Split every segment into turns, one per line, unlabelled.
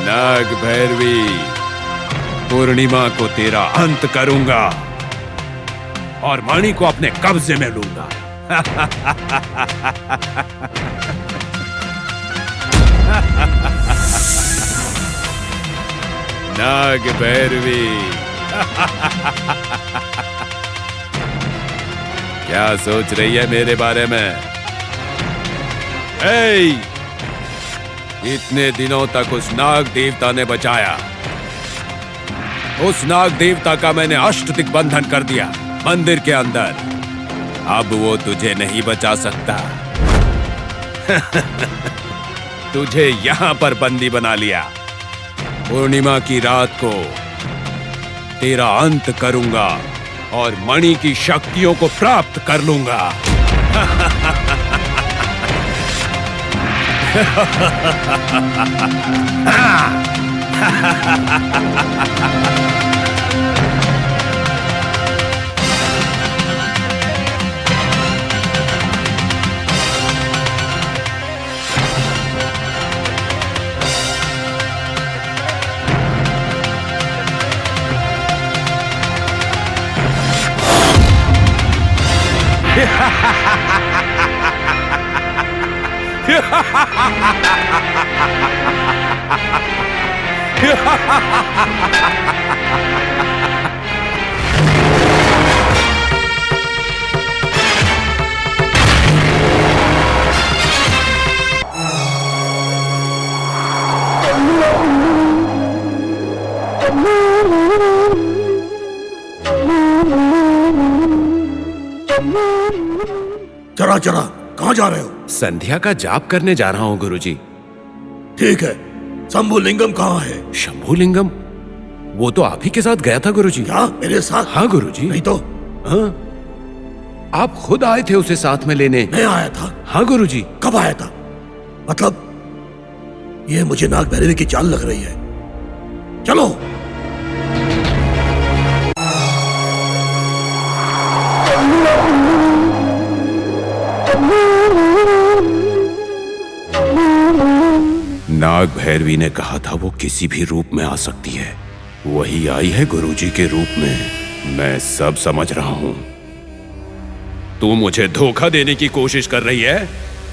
नाग भैरवी, पूर्णिमा को तेरा अंत करूंगा और मणि को अपने कब्जे में लूंगा। नाग भैरवी, क्या सोच रही है मेरे बारे में? इतने दिनों तक उस नाग देवता ने बचाया। उस नाग देवता का मैंने अष्ट दिग्बंधन कर दिया मंदिर के अंदर। अब वो तुझे नहीं बचा सकता। तुझे यहां पर बंदी बना लिया। पूर्णिमा की रात को तेरा अंत करूंगा और मणि की शक्तियों को प्राप्त कर लूंगा।
चरा चरा, कहाँ जा रहे हो?
संध्या का जाप करने जा रहा हूँ गुरुजी।
ठीक है, शंभुलिंगम कहाँ है?
शंभुलिंगम? वो तो आप ही के साथ गया था गुरुजी।
क्या मेरे साथ?
हाँ गुरुजी।
नहीं तो?
हाँ, आप खुद आए थे उसे साथ में लेने।
मैं आया था?
हाँ गुरुजी।
कब आया था? मतलब ये मुझे नाग भैरवी की चाल लग रही है। चलो।
नाग भैरवी ने कहा था वो किसी भी रूप में आ सकती है। वही आई है गुरुजी के रूप में। मैं सब समझ रहा हूं। तू मुझे धोखा देने की कोशिश कर रही है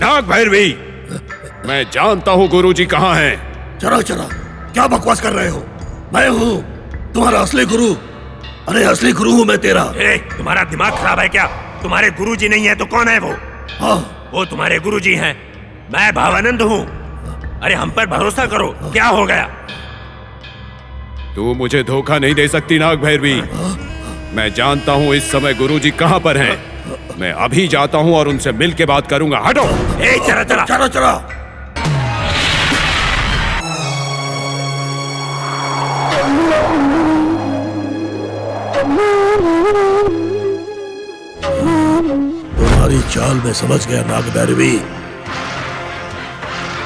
नाग भैरवी। मैं जानता हूं गुरुजी कहां हैं।
चरा चरा, क्या बकवास कर रहे हो? मैं हूं तुम्हारा असली गुरु। अरे असली गुरु हूं मैं तेरा।
तुम्हारा दिमाग खराब है क्या? तुम्हारे गुरुजी नहीं है तो कौन है वो?
हाँ,
वो तुम्हारे गुरुजी हैं। मैं भावानंद हूँ। अरे हम पर भरोसा करो। क्या हो गया?
तू मुझे धोखा नहीं दे सकती नाग भैरवी। मैं जानता हूँ इस समय गुरुजी कहाँ पर हैं। मैं अभी जाता हूँ और उनसे मिल के बात करूंगा। हटो।
चरा चरा
चरा चरा। तुम्हारी चाल में समझ गया नाग भैरवी।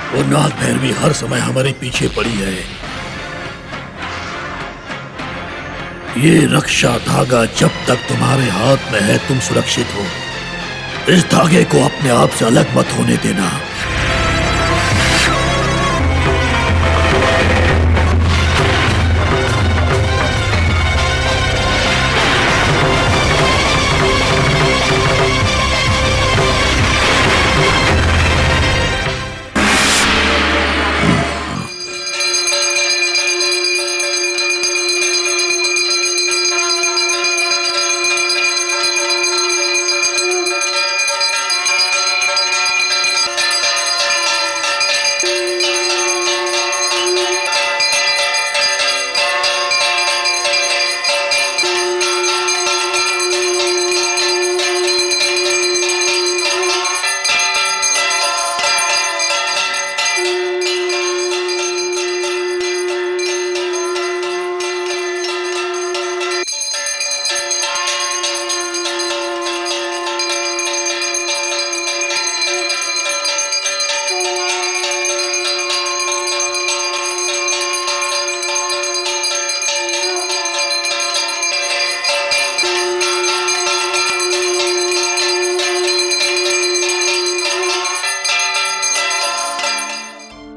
वो नाग भैरवी हर समय हमारे पीछे पड़ी है। ये रक्षा धागा जब तक तुम्हारे हाथ में है तुम सुरक्षित हो। इस धागे को अपने आप से अलग मत होने देना।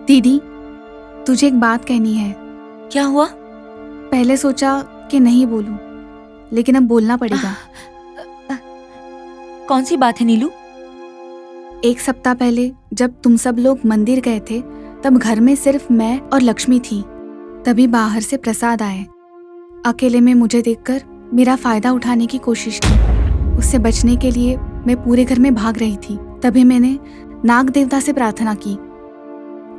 दीदी, तुझे एक बात कहनी है।
क्या हुआ?
पहले सोचा कि नहीं बोलूं, लेकिन अब बोलना पड़ेगा।
कौन सी बात है नीलू?
1 सप्ताह पहले जब तुम सब लोग मंदिर गए थे, तब घर में सिर्फ मैं और लक्ष्मी थी। तभी बाहर से प्रसाद आए। अकेले में मुझे देखकर मेरा फायदा उठाने की कोशिश की। उससे बचने के लिए मैं पूरे घर में भाग रही थी। तभी मैंने नाग देवता से प्रार्थना की।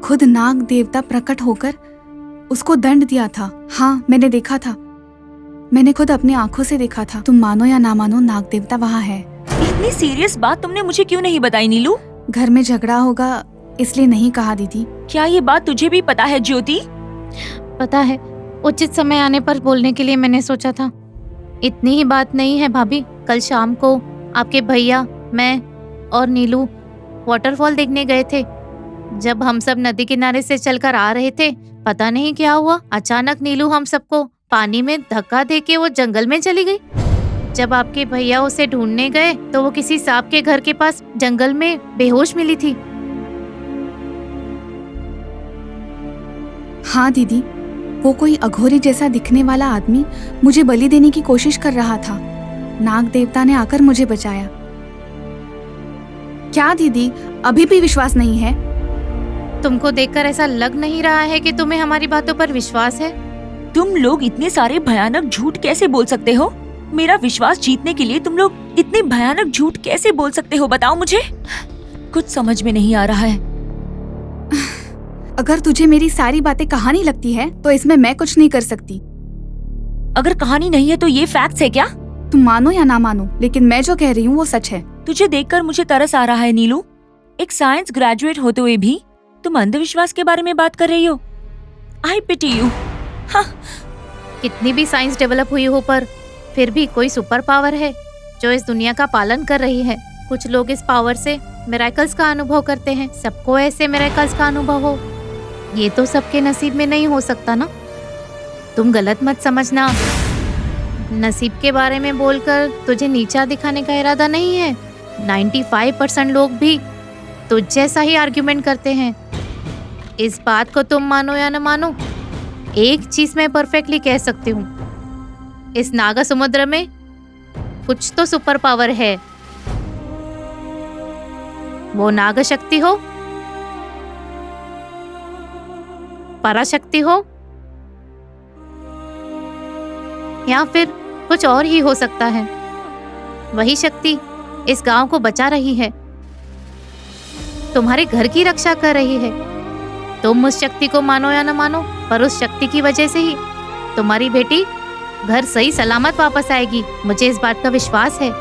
खुद नाग देवता प्रकट होकर उसको दंड दिया था। हाँ, मैंने देखा था। मैंने खुद अपनी आंखों से देखा था। तुम मानो या ना मानो, नाग देवता वहाँ है।
इतनी सीरियस बात तुमने मुझे क्यों नहीं बताई नीलू?
घर में झगड़ा होगा इसलिए नहीं कहा दीदी।
क्या ये बात तुझे भी पता है ज्योति?
पता है, उचित समय आने पर बोलने के लिए मैंने सोचा था। इतनी ही बात नहीं है भाभी। कल शाम को आपके भैया, मैं और नीलू वाटरफॉल देखने गए थे। जब हम सब नदी किनारे से चलकर आ रहे थे, पता नहीं क्या हुआ, अचानक नीलू हम सबको पानी में धक्का देके वो जंगल में चली गई। जब आपके भैया उसे ढूंढने गए तो वो किसी सांप के घर के पास जंगल में बेहोश मिली थी।
हाँ दीदी, वो कोई अघोरी जैसा दिखने वाला आदमी मुझे बलि देने की कोशिश कर रहा था। नाग देवता ने आकर मुझे बचाया। क्या दीदी, अभी भी विश्वास नहीं है?
तुमको देखकर ऐसा लग नहीं रहा है कि तुम्हें हमारी बातों पर विश्वास है?
तुम लोग इतने सारे भयानक झूठ कैसे बोल सकते हो? मेरा विश्वास जीतने के लिए तुम लोग इतने भयानक झूठ कैसे बोल सकते हो? बताओ मुझे, कुछ समझ में नहीं आ रहा है।
अगर तुझे मेरी सारी बातें कहानी लगती है तो इसमें मैं कुछ नहीं कर सकती।
अगर कहानी नहीं है तो ये फैक्ट्स है क्या?
तुम मानो या ना मानो, लेकिन मैं जो कह रही हूँ वो सच है।
तुझे देखकर मुझे तरस आ रहा है नीलू। एक साइंस ग्रेजुएट होते हुए भी तुम अंधविश्वास के बारे में बात कर रही हो। आई पिटी यू।
कितनी भी साइंस डेवलप हुई हो, पर फिर भी कोई सुपर पावर है जो इस दुनिया का पालन कर रही है। कुछ लोग इस पावर से मिरेकल्स का अनुभव करते हैं। सबको ऐसे मिरेकल्स का अनुभव हो, ये तो सबके नसीब में नहीं हो सकता ना। तुम गलत मत समझना। नसीब के बारे में बोलकर तुझे नीचा दिखाने का इरादा नहीं है। 95% लोग भी तुझ जैसा ही आर्ग्यूमेंट करते हैं। इस बात को तुम मानो या न मानो, एक चीज मैं परफेक्टली कह सकती हूँ, इस नागा समुद्र में कुछ तो सुपर पावर है। वो नाग शक्ति हो, पराशक्ति हो, या फिर कुछ और ही हो सकता है। वही शक्ति इस गांव को बचा रही है, तुम्हारे घर की रक्षा कर रही है। तुम उस शक्ति को मानो या न मानो, पर उस शक्ति की वजह से ही तुम्हारी बेटी घर सही सलामत वापस आएगी। मुझे इस बात का विश्वास है।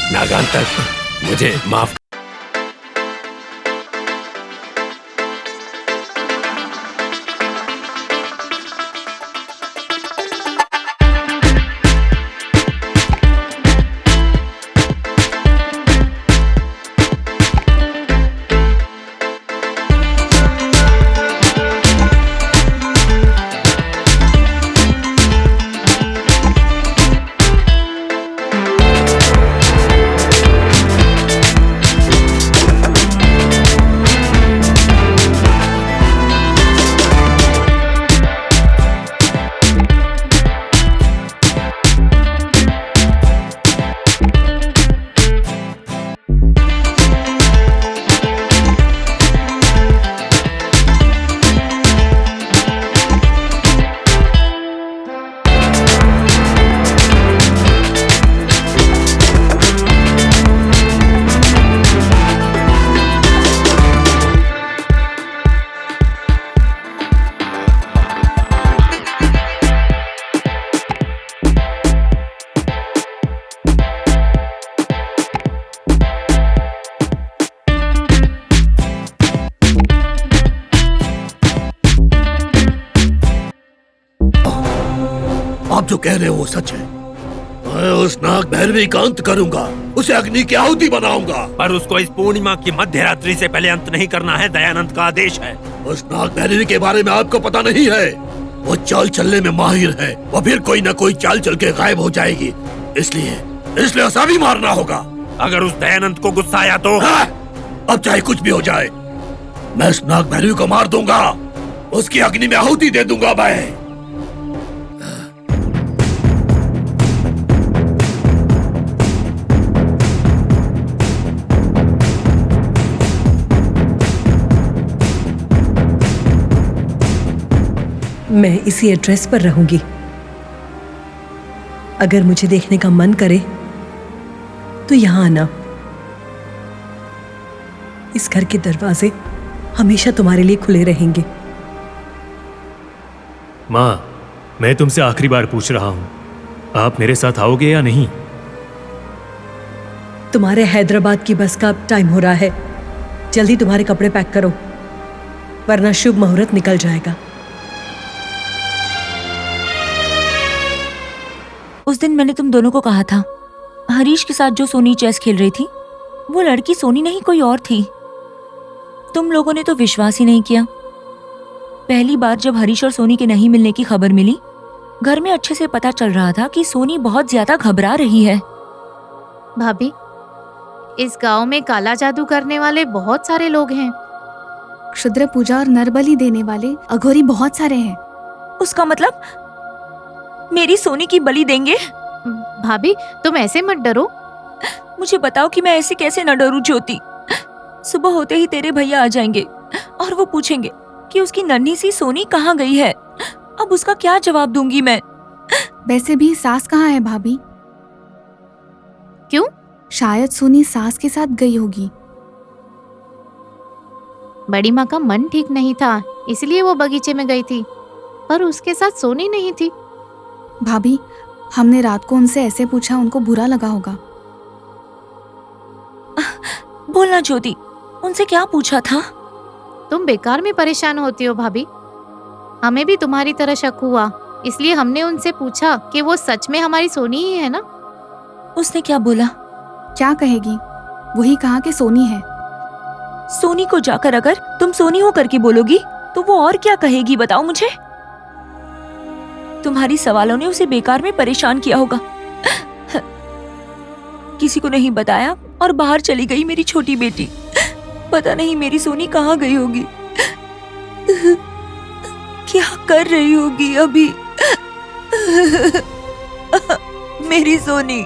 नागांतक, मुझे माफ।
आप जो कह रहे हो वो सच है। मैं उस नाग भैरवी का अंत करूंगा, उसे अग्नि की आहुति बनाऊंगा।
पर उसको इस पूर्णिमा की मध्य रात्रि से पहले अंत नहीं करना है, दयानंद का आदेश है।
उस नाग भैरवी के बारे में आपको पता नहीं है। वो चाल चलने में माहिर है। वो फिर कोई न कोई चाल चल के गायब हो जाएगी, इसलिए उसे अभी मारना होगा।
अगर उस दयानंद को गुस्सा आया तो?
अब चाहे कुछ भी हो जाए, मैं उस नाग भैरवी को मार दूंगा, उसकी अग्नि में आहुति दे दूंगा मैं।
मैं इसी एड्रेस पर रहूंगी। अगर मुझे देखने का मन करे तो यहां आना। इस घर के दरवाजे हमेशा तुम्हारे लिए खुले रहेंगे।
माँ, मैं तुमसे आखिरी बार पूछ रहा हूं, आप मेरे साथ आओगे या नहीं?
तुम्हारे हैदराबाद की बस का टाइम हो रहा है। जल्दी तुम्हारे कपड़े पैक करो, वरना शुभ मुहूर्त निकल जाएगा।
उस दिन मैंने तुम दोनों को कहा था, हरीश के साथ जो सोनी चेस खेल रही थी वो लड़की सोनी नहीं कोई और थी। तुम लोगों ने तो विश्वास ही नहीं किया। पहली बार जब हरीश और सोनी के नहीं मिलने की खबर मिली, घर में अच्छे से पता चल रहा था कि सोनी बहुत ज्यादा घबरा रही है।
भाभी, इस गांव में काला जादू करने वाले बहुत सारे लोग हैं।
क्षुद्र पूजा और नरबलि देने वाले अघोरी बहुत सारे हैं।
उसका मतलब मेरी सोनी की बलि देंगे?
भाभी, तुम ऐसे मत डरो।
मुझे बताओ कि मैं ऐसे कैसे न डरूं ज्योति। सुबह होते ही तेरे भैया आ जाएंगे और वो पूछेंगे कि उसकी नन्ही सी सोनी कहाँ गई है। अब उसका क्या जवाब दूंगी मैं?
वैसे भी सास कहाँ है भाभी?
क्यों?
शायद सोनी सास के साथ गई होगी।
बड़ी माँ का मन ठीक नहीं था, इसलिए वो बगीचे में गई थी, पर उसके साथ सोनी नहीं थी।
भाभी, हमने रात को उनसे ऐसे पूछा, उनको बुरा लगा होगा।
बोलना ज्योति, उनसे क्या पूछा था?
तुम बेकार में परेशान होती हो भाभी। हमें भी तुम्हारी तरह शक हुआ, इसलिए हमने उनसे पूछा कि वो सच में हमारी सोनी ही है ना।
उसने क्या बोला?
क्या कहेगी, वही कहा कि सोनी है।
सोनी को जाकर अगर तुम सोनी हो करके बोलोगी तो वो और क्या कहेगी बताओ मुझे? तुम्हारी सवालों ने उसे बेकार में परेशान किया होगा। किसी को नहीं बताया और बाहर चली गई मेरी छोटी बेटी। पता नहीं मेरी सोनी कहाँ गई होगी, क्या कर रही होगी अभी। मेरी सोनी,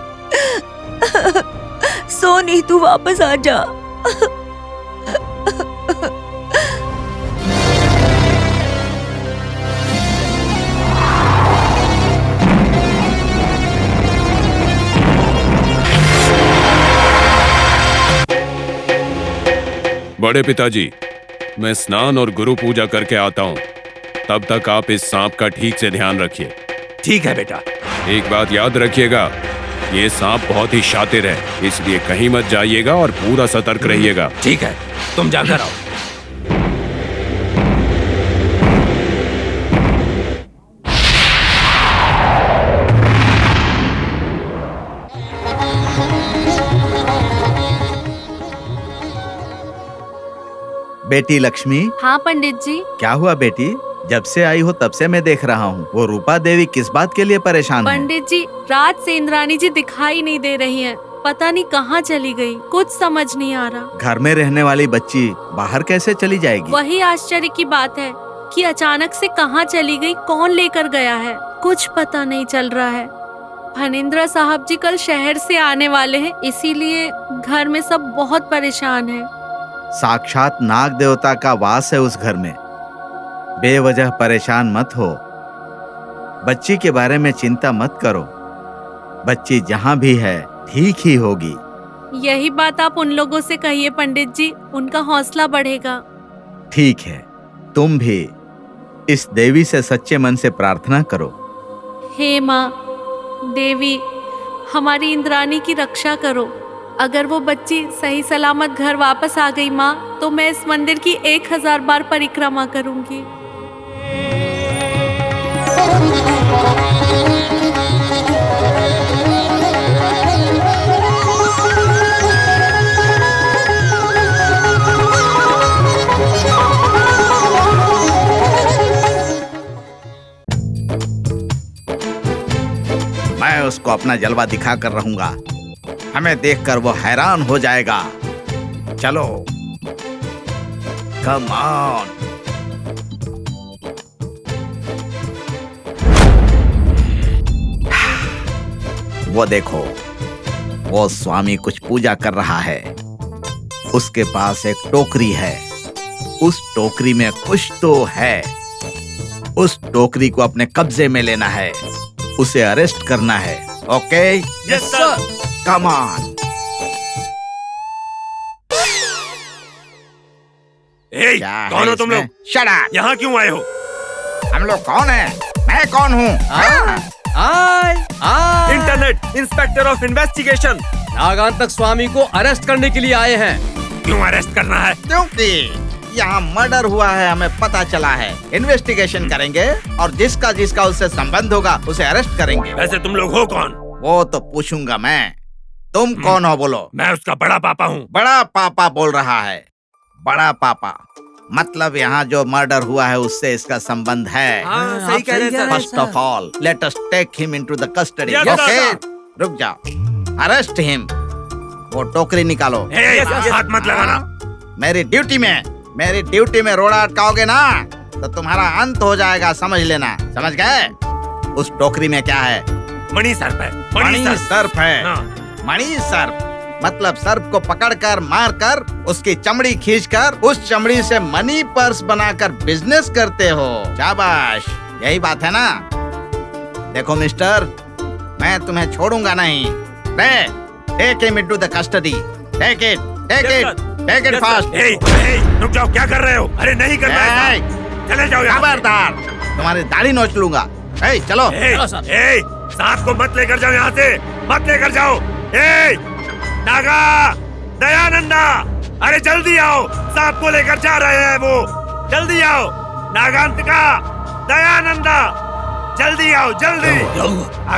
सोनी तू वापस आ जा।
बड़े पिताजी, मैं स्नान और गुरु पूजा करके आता हूँ। तब तक आप इस सांप का ठीक से ध्यान रखिए।
ठीक है बेटा।
एक बात याद रखिएगा, ये सांप बहुत ही शातिर है, इसलिए कहीं मत जाइएगा और पूरा सतर्क रहिएगा।
ठीक है, तुम जाकर आओ।
बेटी लक्ष्मी।
हाँ पंडित जी।
क्या हुआ बेटी? जब से आई हो तब से मैं देख रहा हूँ, वो रूपा देवी किस बात के लिए परेशान है?
पंडित जी, रात से इंद्राणी जी दिखाई नहीं दे रही हैं। पता नहीं कहाँ चली गई, कुछ समझ नहीं आ रहा।
घर में रहने वाली बच्ची बाहर कैसे चली जाएगी?
वही आश्चर्य की बात है कि अचानक से कहाँ चली गई, कौन लेकर गया है, कुछ पता नहीं चल रहा है। फणींद्र साहब जी कल शहर से आने वाले हैं, इसीलिए घर में सब बहुत परेशान है।
साक्षात नाग देवता का वास है उस घर में, बेवजह परेशान मत हो। बच्ची के बारे में चिंता मत करो, बच्ची जहाँ भी है ठीक ही होगी।
यही बात आप उन लोगों से कहिए पंडित जी, उनका हौसला बढ़ेगा।
ठीक है, तुम भी इस देवी से सच्चे मन से प्रार्थना करो।
हे माँ देवी, हमारी इंद्राणी की रक्षा करो। अगर वो बच्ची सही सलामत घर वापस आ गई माँ, तो मैं इस मंदिर की 1000 बार परिक्रमा करूंगी।
मैं उसको अपना जलवा दिखा कर रहूंगा। हमें देखकर वो हैरान हो जाएगा। चलो, कम ऑन। वो देखो, वो स्वामी कुछ पूजा कर रहा है। उसके पास एक टोकरी है। उस टोकरी में कुछ तो है। उस टोकरी को अपने कब्जे में लेना है, उसे अरेस्ट करना है। Okay?
Yes sir.
Come on.
ए,
क्या
कौन हो तुम लोग?
Shut up.
यहाँ क्यों आए हो?
हम लोग कौन हैं? मैं कौन हूँ?
Internet inspector of investigation.
Nagantak Swami को अरेस्ट करने के लिए आए हैं।
क्यों अरेस्ट करना है?
क्योंकि यहाँ मर्डर हुआ है, हमें पता चला है। इन्वेस्टिगेशन करेंगे और जिसका जिसका उससे संबंध होगा उसे अरेस्ट करेंगे।
वैसे तुम लोग हो कौन?
वो तो पूछूंगा मैं। तुम कौन हो बोलो?
मैं उसका बड़ा पापा हूँ।
बड़ा पापा बोल रहा है। बड़ा पापा मतलब यहाँ जो मर्डर हुआ है उससे इसका संबंध है।
सही कह रहे हैं sir.
First of all let us take him into the custody.
Yes,
okay,
sir.
रुक जाओ। Arrest him. वो टोकरी निकालो।
हाथ मत लगाना।
मेरी ड्यूटी में रोड़ा अटकाओगे ना तो तुम्हारा अंत हो जाएगा, समझ लेना। समझ गए? उस टोकरी में क्या है?
मणि सर्प है।
मणि सर्प है।
हाँ।
मणि सर्प मतलब सर्प को पकड़कर मारकर उसकी चमड़ी खींचकर उस चमड़ी से मनी पर्स बनाकर बिजनेस करते हो। शाबाश, यही बात है ना? देखो मिस्टर, मैं तुम्हें छोड़ूंगा नहीं। Take him into the custody. Take it fast.
रुक जाओ, क्या कर रहे हो? अरे नहीं करना है। चले जाओ यहाँ।
खबरदार, तुम्हारी दाढ़ी नोच लूंगा। चलो।
सांप को मत लेकर जाओ यहाँ से, मत लेकर जाओ। नागा, दयानंदा, अरे जल्दी आओ, सांप को लेकर जा रहे हैं वो। जल्दी आओ। नागांतिका, दयानंदा, जल्दी आओ, जल्दी।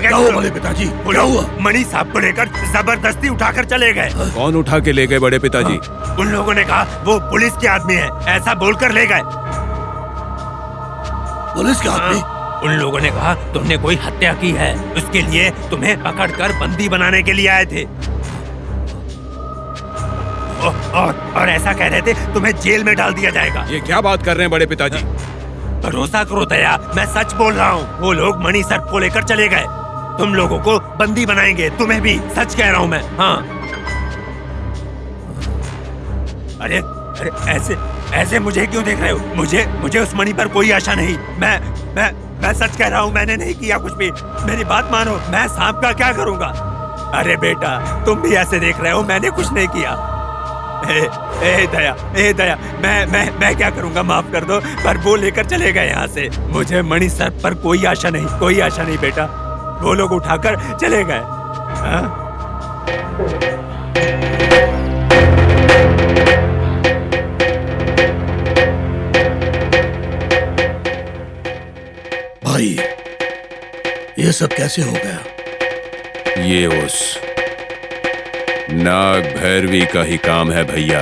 क्या हुआ बड़े पिताजी? क्या हुआ?
मणि सांप को लेकर जबरदस्ती उठाकर चले गए।
कौन उठा के ले गए बड़े पिताजी?
उन लोगों ने कहा वो पुलिस के आदमी है, ऐसा बोलकर ले गए।
पुलिस के आदमी?
उन लोगों ने कहा तुमने कोई हत्या की है, उसके लिए तुम्हें पकड़कर बंदी बनाने के लिए आए थे। और ऐसा कह रहे थे तुम्हें जेल में डाल दिया जाएगा।
ये क्या बात कर रहे हैं बड़े पिताजी?
भरोसा करो दया, मैं सच बोल रहा हूँ। वो लोग मणि सर्प को लेकर चले गए। तुम लोगों को बंदी बनाएंगे, तुम्हें भी। सच कह रहा हूँ मैं। हाँ। अरे ऐसे मुझे क्यों देख रहे हो? मुझे उस मणि पर कोई आशा नहीं। मैं सच कह रहा हूँ, मैंने नहीं किया कुछ भी। मेरी बात मानो, मैं सांप का क्या करूँगा? अरे बेटा, तुम भी ऐसे देख रहे हो, मैंने कुछ नहीं किया। ए दया, मैं क्या करूँगा? माफ कर दो, पर वो लेकर चले गए यहाँ से। मुझे मणि सर्प पर कोई आशा नहीं बेटा। वो लोग उठाकर चले गए।
भाई, ये सब कैसे हो गया?
ये उस नाग भैरवी का ही काम है भैया।